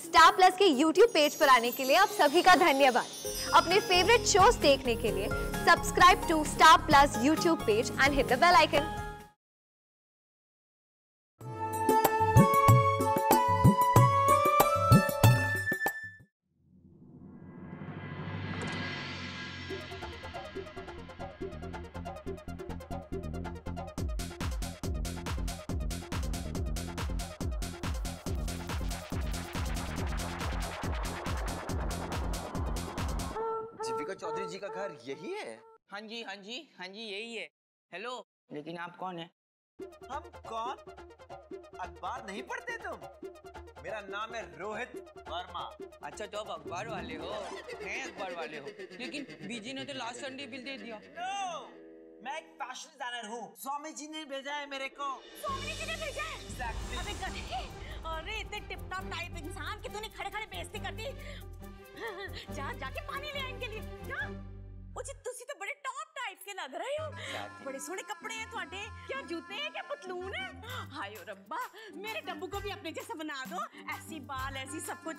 Star plus के YouTube page पर आने के लिए आप सभी का धन्यवाद। अपने फेवरेट शोज देखने के लिए subscribe to Star Plus YouTube page and hit the bell icon. Jeevika Chaudhary ji का घर यही है? हाँ जी यही है। हेलो, लेकिन आप कौन है? हम कौन? अखबार नहीं पढ़ते तुम? मेरा नाम है रोहित वर्मा। अच्छा, तो आप अखबार वाले हो? हैं अखबार वाले हो, लेकिन बीजी ने तो लास्ट संडे बिल दे दिया। मैं एक फैशन डिजाइनर हूँ। स्वामी जी ने भेजा है मेरे को। स्वामी जी ने भेजा है? Exactly. अबे गधे, अरे इतने टिप टॉप टाइप इंसान कि तूने खड़े खड़े बेइज्जती कर दी। जा जाके पानी ले आ इनके लिए जा। ओ जी, तुसी तो बड़े टॉप टाइप के लग रहे हो। बड़े सोहने कपड़े हैं तुम्हारे। क्या जूते हैं, क्या पतलून है? हाय ओ रब्बा, मेरे डब्बू को भी अपने जैसा बना दो। ऐसी बाल, ऐसी सब कुछ।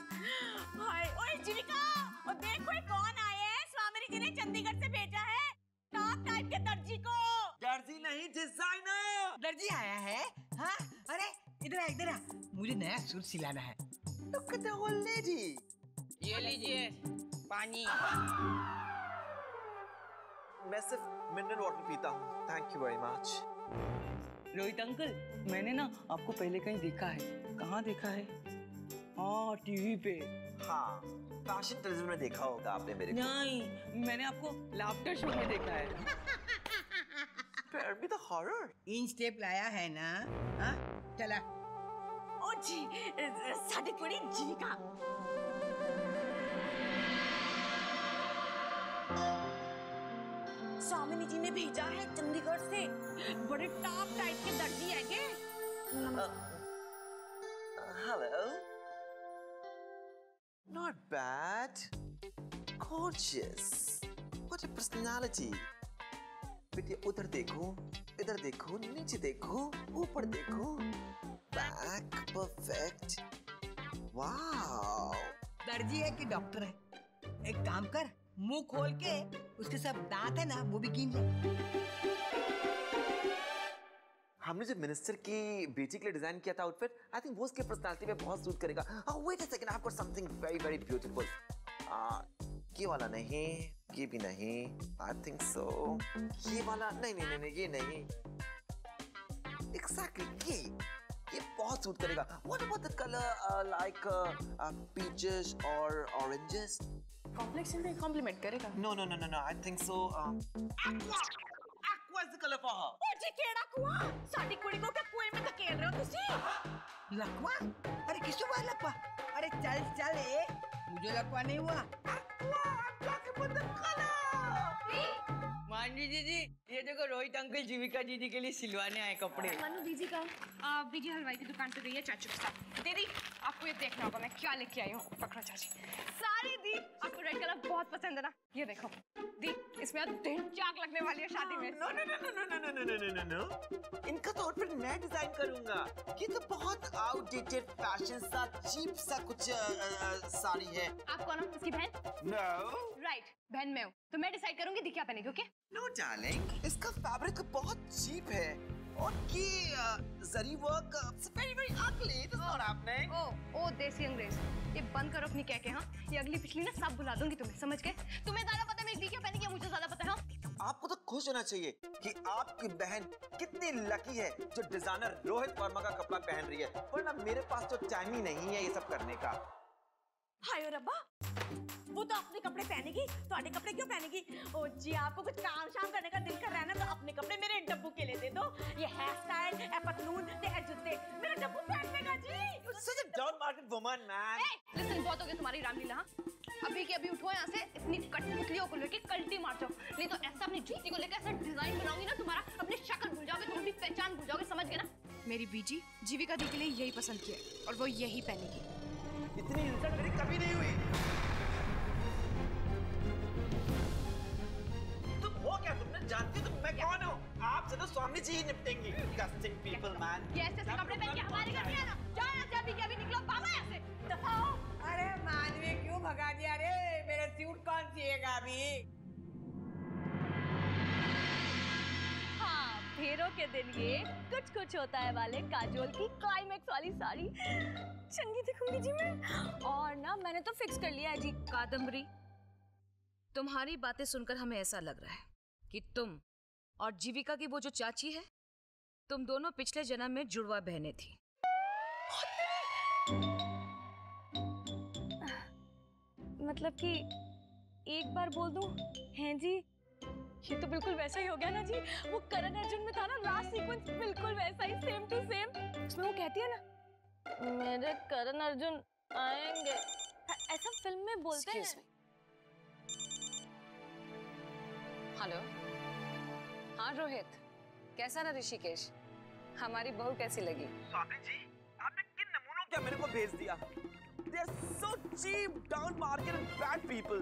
हाय ओए जीविका, और देखो ये कौन आए हैं। स्वामी जी ने चंडीगढ़ से भेजा है टॉप टाइप के दर्जी को। दर्जी नहीं, डिजाइनर। दर्जी आया है? हाँ, अरे इधर आ, मुझे नया सूट सिलाना है। तो कितने बोलने जी? ये लीजिए पानी। मैं सिर्फ मिनरल वाटर पीता हूँ। Thank you very much. Rohit uncle, मैंने ना आपको पहले कहीं देखा है। कहाँ देखा है? हाँ, टीवी पे। हाँ, फैशन टेलीविजन में देखा होगा आपने मेरे को। नहीं, मैंने आपको लाफ्टर शो में देखा है। Spare me the horror. In step लाया है ना? हाँ, चला। ओ जी, साडी कुड़ी जीविका। स्वामी जी ने भेजा है चंडीगढ़ से। बड़े टॉप टाइप के दर्जी है के। Hello. Not bad. Gorgeous. What a personality. बेटे उधर देखो, इधर देखो, नीचे देखो, ऊपर देखो। Back perfect. Wow. दर्जी है कि डॉक्टर है? एक काम कर, मुंह खोल के उसके सब दांत है ना वो भी गिन ले। हमने जो मिनिस्टर की बेटी के लिए डिजाइन किया था आउटफिट, आई थिंक वो उसके पर्सनालिटी पे बहुत सूट करेगा। Wait a second, I have got something very very beautiful. ये वाला नहीं, ये भी नहीं, आई थिंक सो। ये वाला नहीं, ये नहीं। एग्जैक्टली ये बहुत सूट करेगा। What about the colour like peaches और ऑरेंजेस? कॉम्प्लेक्शन में कॉम्प्लीमेंट करेगा। No, I think so. Aqua is the color for her. ओ जी, केड़ा कुआं? साडी कुड़ी को क्या कुएं में धकेल रहे हो तुसी? लकवा? अरे किसको हुआ लकवा? अरे चल मुझे लकवा नहीं हुआ। मानवी दीदी, ये देखो रोहित अंकल जीविका दीदी के लिए सिलवाने आए कपड़े। मानो दीदी का बीजी हलवाई की दुकान पे गई है चाचू के साथ। दीदी, आपको ये देखना होगा मैं क्या लेके आई हूँ। पकड़ो चाची। सारी दी, आपको रेड कलर बहुत पसंद है ना? ये देखो दी, इसमें दिन चाक लगने वाली है शादी में। No. इनका तो आउटफिट मैं डिजाइन करूंगा। ये तो बहुत आउटडेटेड फैशन सा चीप सा कुछ साड़ी है। आप कौन हो? इसकी बहन? No. राइट, बहन मैं हूँ, तो मैं डिसाइड करूंगी दी क्या पहनेगी। ओके? No darling, इसका फैब्रिक बहुत चीप है और ये zari work very very ugly. It is not happening. ओ देसी अंग्रेज, ये बंद करो अपनी कह के। हाँ, ये अगली पिछली ना सब भुला दूंगी तुम्हें, समझ गए? तुम्हें ज्यादा पता है मेरी दी क्या पहनेगी या मुझे ज्यादा पता है? हाँ? आपको तो खुश होना चाहिए कि आपकी बहन कितनी लकी है जो डिजाइनर रोहित वर्मा का कपड़ा पहन रही है, वरना मेरे पास तो टाइम ही नहीं है ये सब करने का। हाय ओ रब्बा, वो तो अपने कपड़े पहनेगी, तो आधे कपड़े क्यों पहनेगी? ओ जी, आपको कुछ काम शाम करने का दिल कर रहा है ना, तो अपने कपड़े मेरे डब्बू के लिए दे दो। ये हेयर स्टाइल, ए पतलून, ए जूते मेरा डब्बू पहन लेगा जी। Such a down-market woman, man. Listen, बहुत हो गया तुम्हारी रामलीला। हाँ, अभी के अभी उठो यहाँ से, इतनी कठपुतलियों को लेके कल्टी मार जाओ, नहीं तो ऐसा अपनी जूती को लेकर ऐसा डिजाइन बनाऊंगी ना, तुम्हारा अपनी शक्ल भूल जाओगे, तुम अपनी पहचान भूल जाओगे, समझ गए ना? मेरी बीजी जीविका दी के लिए यही पसंद किया है और वो यही पहनेगी। इतनी इंसल्ट मेरी कभी नहीं हुई। तुम हो क्या? तुमने जानती हो मैं कौन हूँ? आपसे तो स्वामी जी ही निपटेंगी। Disgusting people, man. ये ऐसे कपड़े पहन के हमारे घर नहीं आना। जाओ यहाँ से, अभी के अभी निकलो, भागो यहाँ से। दफा हो। भाभी। हाँ, फेरों के दिन ये कुछ कुछ होता है वाले काजोल की क्लाइमेक्स वाली साड़ी चंगी दिखूंगी जी मैं। और ना मैंने तो फिक्स कर लिया है जी। कादम्बरी, तुम्हारी बातें सुनकर हमें ऐसा लग रहा है कि तुम और जीविका की वो जो चाची है, तुम दोनों पिछले जन्म में जुड़वा बहनें थी। मतलब कि एक बार बोल दूं, हैं जी, ये तो बिल्कुल वैसा ही हो गया ना जी। वो करण अर्जुन में था ना लास्ट सीक्वेंस, बिल्कुल वैसा ही, सेम टू सेम। उसमें वो कहती है ना, मेरे करण अर्जुन आएंगे, ऐसा फिल्म में बोलते हैं। हेलो, हाँ रोहित, कैसा ना ऋषिकेश? हमारी बहू कैसी लगी? स्वामी जी, आपने किन नमूनों क्या मेरे को भेज दिया? They are so cheap, down market and bad people.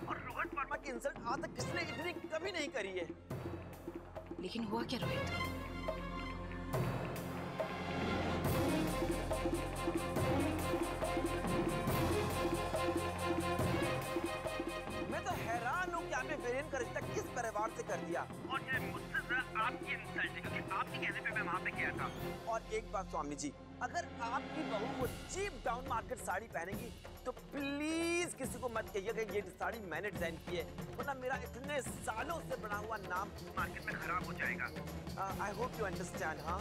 और रोहित वर्मा की इंसल्ट आज तक किसने इतनी कभी नहीं करी है। लेकिन हुआ क्या रोहित? मैं तो हैरान हूँ कि आपने वीरेन का रिश्ता किस परिवार से कर दिया। और ये मुझसे ज़्यादा आपकी इंसल्ट है, क्योंकि आपके कहने पे मैं वहाँ पे गया था। और एक बात स्वामी जी, अगर आपकी बहू वो चीप डाउन मार्केट साड़ी पहनेगी तो प्लीज किसी को मत कहिएगा ये साड़ी मैंने डिजाइन की है, वरना मेरा इतने सालों से बना हुआ नाम मार्केट में खराब हो जाएगा। I hope you understand. हाँ,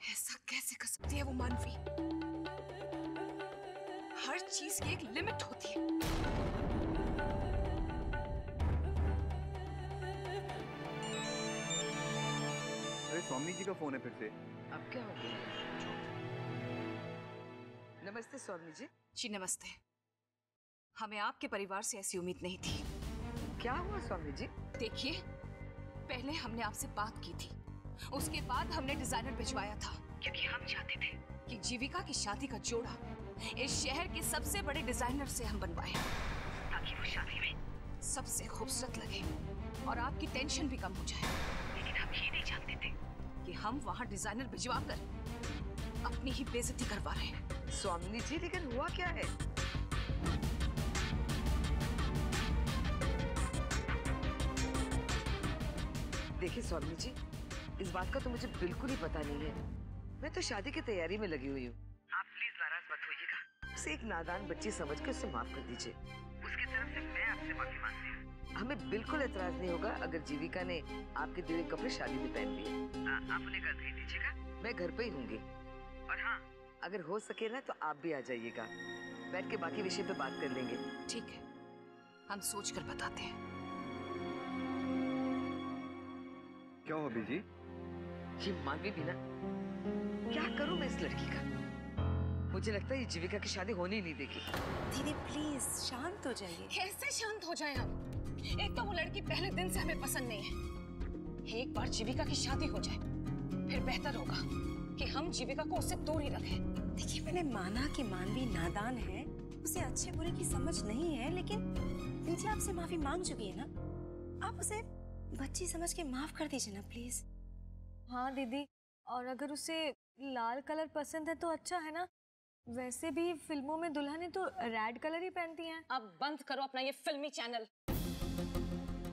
ऐसा कैसे कर सकती है वो मानवी? हर चीज की एक लिमिट होती है। अरे स्वामी जी का फोन है फिर से। अब क्या हो गया? नमस्ते स्वामी जी। जी नमस्ते। हमें आपके परिवार से ऐसी उम्मीद नहीं थी। क्या हुआ स्वामी जी? देखिए, पहले हमने आपसे बात की थी, उसके बाद हमने डिजाइनर भिजवाया था, क्योंकि हम चाहते थे कि जीविका की शादी का जोड़ा इस शहर के सबसे बड़े डिजाइनर से हम बनवाएं, ताकि वो शादी में सबसे खूबसूरत लगे और आपकी टेंशन भी कम हो जाए। लेकिन हम ये नहीं जानते थे कि हम वहाँ डिजाइनर भिजवा कर अपनी ही बेइज्जती करवा रहे हैं। स्वामी जी, लेकिन हुआ क्या है? देखिए स्वामी जी, इस बात का तो मुझे बिल्कुल ही पता नहीं है। मैं तो शादी की तैयारी में लगी हुई हूँ। आप प्लीज नाराज मत होइएगा। उसे एक नादान बच्ची समझ के उसे माफ कर दीजिए। उसकी तरफ से मैं आपसे माफी मांगती हूँ। हमें बिल्कुल एतराज नहीं होगा अगर जीविका ने आपके दिए कपड़े शादी में पहन लिए। आप उन्हें घर भेज दीजिएगा, मैं घर पे ही होंगी। और हाँ, अगर हो सके ना तो आप भी आ जाइएगा, बैठ के बाकी विषय पे बात कर लेंगे। ठीक है, हम सोच कर बताते हैं। क्या हुआ बीजी? ये मानवी भी ना, क्या करूं मैं इस लड़की का? मुझे लगता है ये जीविका की शादी होने ही नहीं देगी। दीदी प्लीज शांत हो जाइए। कैसे शांत हो जाए हम? एक तो वो लड़की पहले दिन से हमें पसंद नहीं है। एक बार जीविका की शादी हो जाए, फिर बेहतर होगा कि हम जीविका को उससे दूर ही रखें। देखिए, मैंने माना कि मानवी नादान है, उसे अच्छे बुरे की समझ नहीं है, लेकिन दीदी आपसे माफी मांग चुकी है ना, आप उसे बच्ची समझ के माफ कर दीजिए ना प्लीज। हाँ दीदी, और अगर उसे लाल कलर पसंद है तो अच्छा है ना, वैसे भी फिल्मों में दुल्हनें तो रेड कलर ही पहनती हैं। अब बंद करो अपना ये फिल्मी चैनल।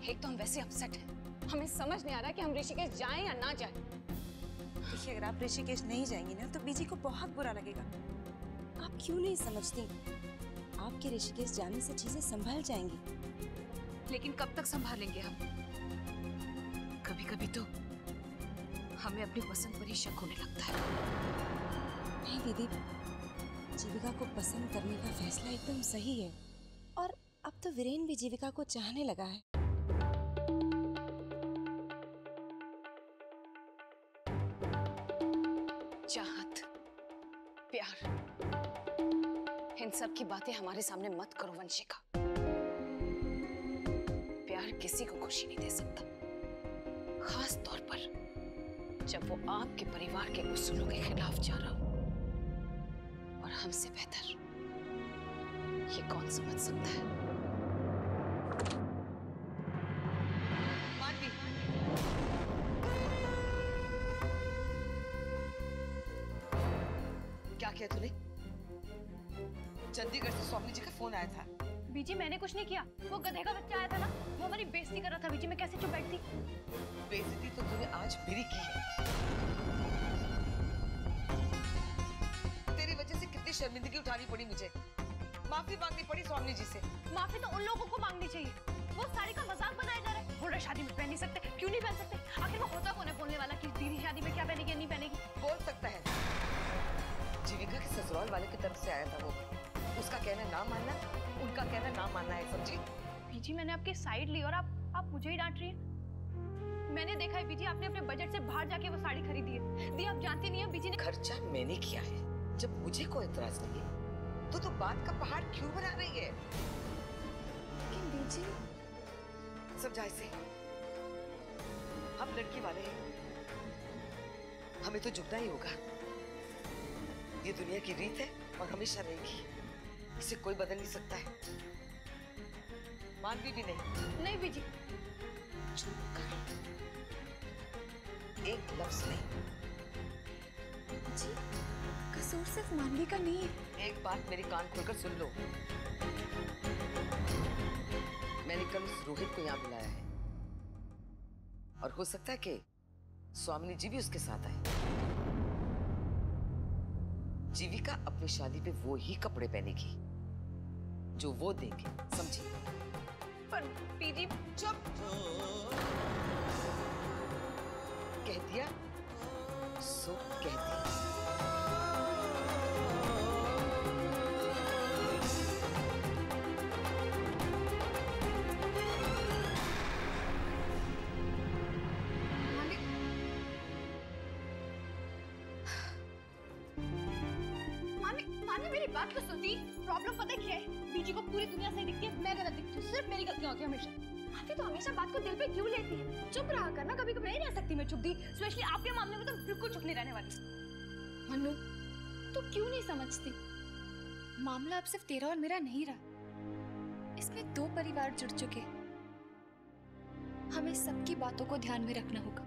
एक तो हम वैसे अपसेट हैं, हमें समझ नहीं आ रहा कि हम ऋषिकेश जाएं या ना जाएं। देखिए, अगर आप ऋषिकेश नहीं जाएंगी ना तो बीजी को बहुत बुरा लगेगा। आप क्यों नहीं समझती? आपके ऋषिकेश जाने से चीजें संभल जाएंगी। लेकिन कब तक संभालेंगे हम? कभी कभी तो हमें अपनी पसंद पर ही शक होने लगता है। नहीं दीदी, जीविका को पसंद करने का फैसला एकदम सही है, और अब तो वीरेन भी जीविका को चाहने लगा है। चाहत, प्यार, इन सब की बातें हमारे सामने मत करो वंशिका। प्यार किसी को खुशी नहीं दे सकता, खास तौर पर जब वो आपके परिवार के उसूलों के खिलाफ जा रहा हो। और हमसे बेहतर ये कौन समझ सकता है? मानवी, क्या किया तूने? चंडीगढ़ से स्वामी जी का फोन आया था। बीजी मैंने कुछ नहीं किया, वो गधे का बच्चा आया था ना, वो हमारी बेइज्जती कर रहा था। बीजी मैं कैसे चुप बैठती? बेइज्जती तो तूने आज मेरी की है। तेरी वजह से कितनी शर्मिंदगी उठानी पड़ी मुझे, माफी मांगनी पड़ी स्वामी जी से। माफी तो उन लोगों को मांगनी चाहिए, वो साड़ी का मजाक बनाया जा रहा है। बोल रहे शादी में पहन नहीं सकते, क्यों नहीं पहन सकते? आखिर वो होता कौन है बोलने वाला कि दीदी शादी में क्या पहनेगी नहीं पहनेगी? बोल सकता है, जीविका के ससुराल वाले की तरफ से आया था वो। उसका कहना ना मानना, उनका कहना ना मानना है, समझी? बीजी मैंने आपकी साइड ली और आप मुझे ही डांट रही हैं। मैंने देखा है बीजी, आपने अपने बजट से बाहर जाके वो साड़ी खरीदी है। दी आप जानती नहीं है बीजी ने खर्चा मैंने किया है। जब मुझे कोई एतराज नहीं है तो बात का पहाड़ क्यों बना रही है? लेकिन बीजी समझा इसे, हम लड़की वाले हैं, हमें तो झुकना ही होगा। ये दुनिया की रीत है और हमेशा रहेगी, इसे कोई बदल नहीं सकता है। मानवी भी नहीं। नहीं बीजी, चुप कर, एक लफ्ज नहीं। जी कसूर सिर्फ मानवी का नहीं है। एक बात मेरे कान खोलकर सुन लो, मैंने कल उस रोहित को यहाँ बुलाया है और हो सकता है कि स्वामिनी जी भी उसके साथ आए। जीविका अपनी शादी पे वो ही कपड़े पहनेगी जो वो देंगे, समझी? पर बीजी चुप, कह दिया सो कह दिया। मेरी बात तो सुनती। प्रॉब्लम पता क्या है? बीजी को पूरी दुनिया सही दिखती है, मैं गलत दिखती हूँ। सिर्फ मेरी गलतियाँ होती है हमेशा। माफी तो हमेशा बात को दिल पे क्यों लेती है? चुप रहा करना, कभी कभी नहीं रह सकती मैं चुप दी। स्पेशली आपके मामले में तो बिल्कुल चुप नहीं रहने वाली। मनु तो क्यों नहीं समझती? मामला अब सिर्फ तेरा और मेरा नहीं रहा, इसमें दो परिवार जुड़ चुके। हमें सबकी बातों को ध्यान में रखना होगा,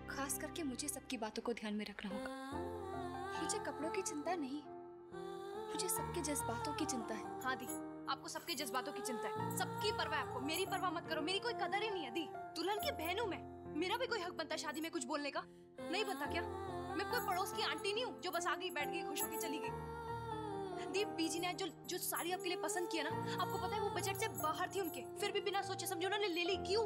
खास करके मुझे सबकी बातों को ध्यान में रखना होगा। मुझे कपड़ों की चिंता नहीं, मुझे सबके जज्बातों की चिंता है। हाँ दी, आपको सबके जज्बातों की चिंता है, सबकी परवाह आपको। मेरी परवाह मत करो, मेरी कोई कदर ही नहीं है दी। दुल्हन की बहन हूँ मैं, मेरा भी कोई हक बनता है शादी में कुछ बोलने का? नहीं बनता क्या? मैं कोई पड़ोस की आंटी नहीं हूँ जो बस आ गई, बैठ गई, खुश होकर चली गई। दी बीजी ने जो साड़ी आपके लिए पसंद किया ना, आपको पता है वो बजट से बाहर थी उनके, फिर भी बिना सोचे समझे उन्होंने ले ली। क्यों?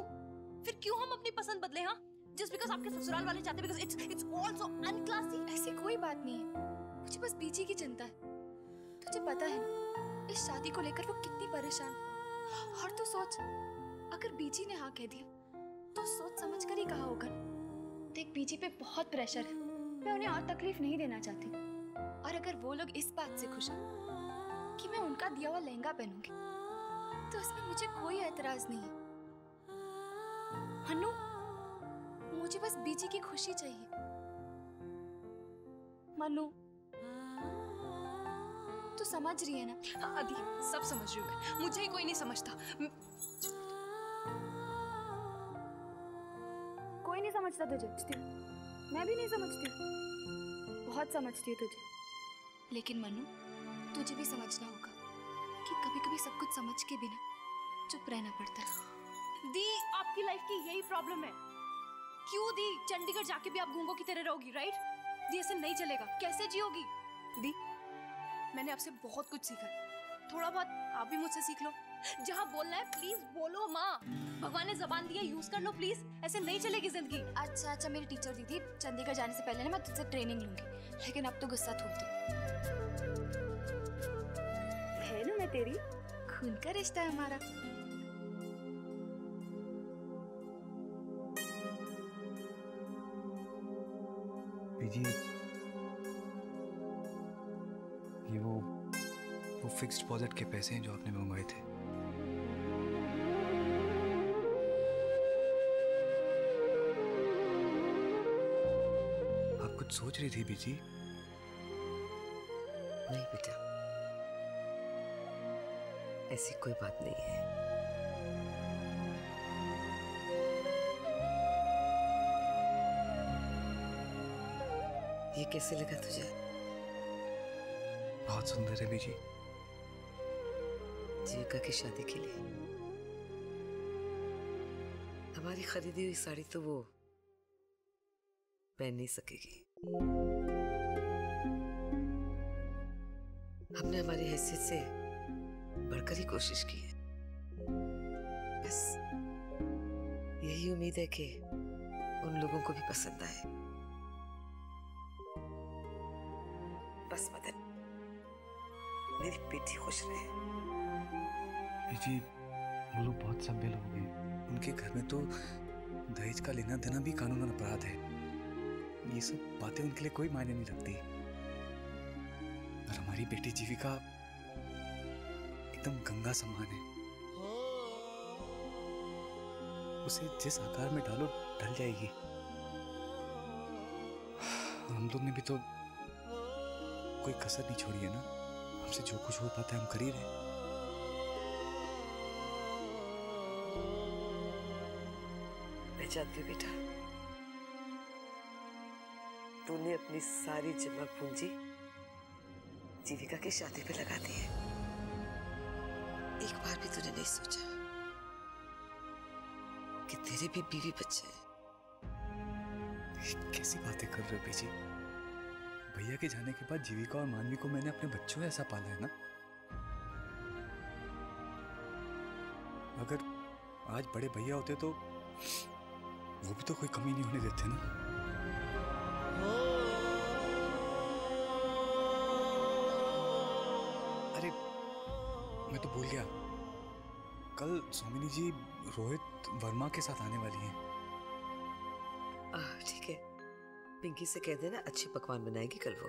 फिर क्यों हम अपनी पसंद बदले? हाँ, जस्ट बिकॉज़ आपके ससुराल वाले चाहते, बिकॉज़ इट्स ऑल सो अनक्लासी। ऐसी कोई बात नहीं है, मुझे बस बीजी की चिंता है। तुझे पता है ना इस शादी को लेकर वो कितनी परेशान है। और तू सोच, अगर बीजी ने हाँ कह दिया तो सोच समझ कर ही कहा होगा। देख बीजी पे बहुत प्रेशर है, मैं उन्हें और तकलीफ नहीं देना चाहती। और अगर वो लोग इस बात से खुश हैं कि मैं उनका दिया हुआ लहंगा पहनूंगी तो इसमें मुझे कोई एतराज नहीं है। हन्नू, मुझे बस बीजी की खुशी चाहिए। मनु तू समझ रही है ना? हाँ आदि, सब समझ रही हूँ मैं, मुझे ही कोई नहीं समझता। कोई नहीं समझता तुझे, मैं भी नहीं समझती, बहुत समझती हूँ तुझे। लेकिन मनु तुझे भी समझना होगा कि कभी कभी सब कुछ समझ के बिना चुप रहना पड़ता है। दी आपकी लाइफ की यही प्रॉब्लम है। क्यों दी? चंडीगढ़ जाके भी आप गूंगों की तरह रहोगी, राइट? दी ऐसे नहीं चलेगा, कैसे जियोगी? दी मैंने आपसे बहुत कुछ सीखा है, थोड़ा बहुत आप भी मुझसे सीख लो। जहाँ बोलना है प्लीज बोलो माँ, भगवान ने जबान दिया, यूज कर लो प्लीज, ऐसे नहीं चलेगी जिंदगी। अच्छा मेरी टीचर दीदी, चंडीगढ़ जाने से पहले ना मैं तुझसे ट्रेनिंग लूंगी, लेकिन अब तो गुस्सा थोड़ दो। है ना मैं तेरी, खून का रिश्ता है हमारा। बीजी, ये वो फिक्स्ड डिपॉजिट के पैसे हैं जो आपने मंगवाए थे। आप कुछ सोच रही थी बीजी? नहीं बेटा, ऐसी कोई बात नहीं है। ये कैसे लगा तुझे? बहुत सुंदर है बीजी। जीविका की शादी के लिए हमारी खरीदी हुई साड़ी तो वो पहन नहीं सकेगी। हमने हमारी हैसियत से बढ़कर ही कोशिश की है। बस यही उम्मीद है कि उन लोगों को भी पसंद आए। बस मदन, मेरी बेटी खुश रहे। बीजी वो लोग बहुत सभ्य लोग हैं। उनके घर में तो दहेज का लेना देना भी कानूनन अपराध है। ये सब बातें उनके लिए कोई मायने नहीं रखती। और हमारी बेटी जीविका एकदम गंगा समान है। उसे जिस आकार में डालो ढल जाएगी। हम लोग ने भी तो कोई कसर नहीं छोड़ी है ना। हमसे जो कुछ हो पाता है हम कर ही रहे। मैं जानती हूँ बेटा, तूने अपनी सारी जमा पूंजी जीविका की शादी पे लगा दी है। एक बार भी तूने नहीं सोचा कि तेरे भी बीवी बच्चे हैं। कैसी बातें कर रहे हो बीजी? भैया के जाने के बाद जीविका और मानवी को मैंने अपने बच्चों ऐसा पाला है ना। अगर आज बड़े भैया होते तो वो भी तो कोई कमी नहीं होने देते ना। अरे मैं तो भूल गया, कल सोमिनी जी रोहित वर्मा के साथ आने वाली हैं। ठीक है, पिंकी से कह देना अच्छी पकवान बनाएगी कल वो।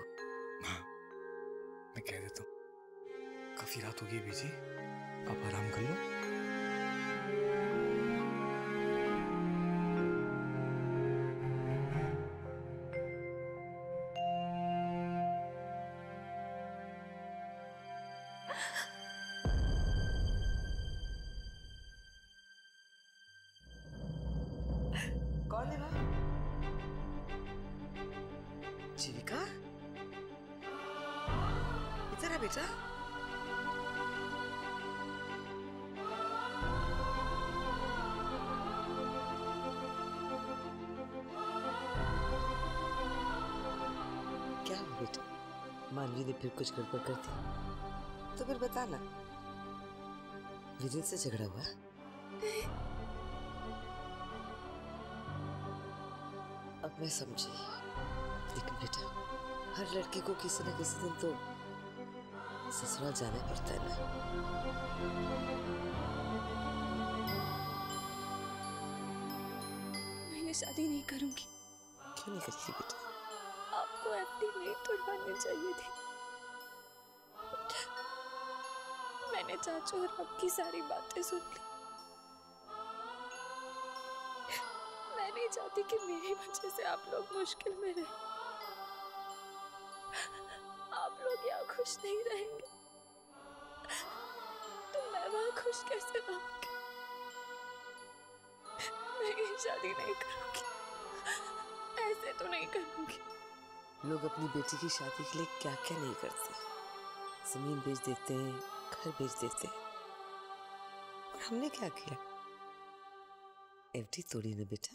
हाँ मैं कह देता हूँ। काफी रात हो गई बीजी, आप आराम कर लो। कौन है वहाँ? जीविका, इधर आ बेटा। क्या हुआ बेटा? मानवी ने फिर कुछ गड़बड़ कर दी तो फिर बताना। विजय से झगड़ा हुआ? अब मैं समझी, लेकिन बेटा हर लड़की को किसी न किसी दिन तो ससुराल जाना पड़ता है ना। मैं ये शादी नहीं करूंगी। क्यों नहीं करेगी बेटा? आपको एफडी नहीं तोड़वानी चाहिए थी। मैंने चाचू और आपकी सारी बातें सुन ली। मैं नहीं चाहती कि मेरी वजह से आप लोग मुश्किल में रहे। आप लोग यहाँ खुश नहीं रहेंगे तो मैं वहाँ खुश कैसे रहूंगी? मैं ये शादी नहीं करूंगी, ऐसे तो नहीं करूंगी। लोग अपनी बेटी की शादी के लिए क्या क्या नहीं करते। जमीन बेच देते हैं, घर बेच देते हैं। और हमने क्या किया? एफडी तोड़ी ना बेटा।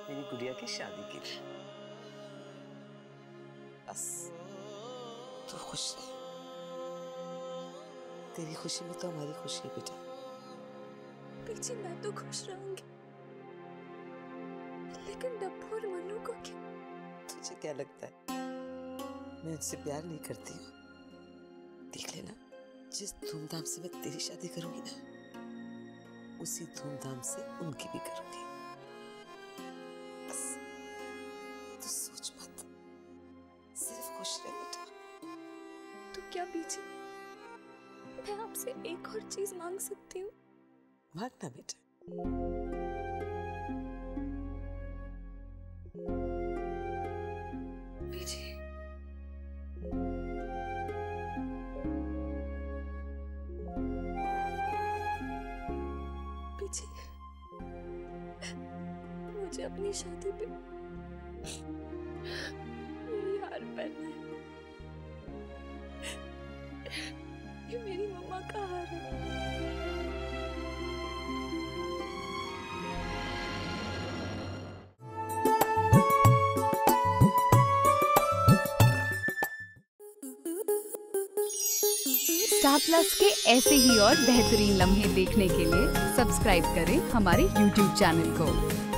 मेरी गुड़िया की शादी के लिए। बस तू खुश रह। तेरी खुशी में तो हमारी खुशी है बेटा। पीछे मैं तो खुश रहूंगी, लेकिन डब्बू और मनु को क्या? तुझे क्या लगता है मैं उनसे प्यार नहीं करती हूँ? देख लेना, जिस धूमधाम से मैं तेरी शादी करूंगी ना, उसी धूमधाम से उनकी भी करूंगी। बस तू सोच मत, सिर्फ खुश रह बेटा। तो क्या पीछे मैं आपसे एक और चीज मांग सकती हूँ? मांगना बेटा। पीछे मुझे अपनी शादी पे मेरी हार पहन है। ये मेरी मम्मा का हार है। स्टार प्लस के ऐसे ही और बेहतरीन लम्हे देखने के लिए सब्सक्राइब करें हमारे YouTube चैनल को।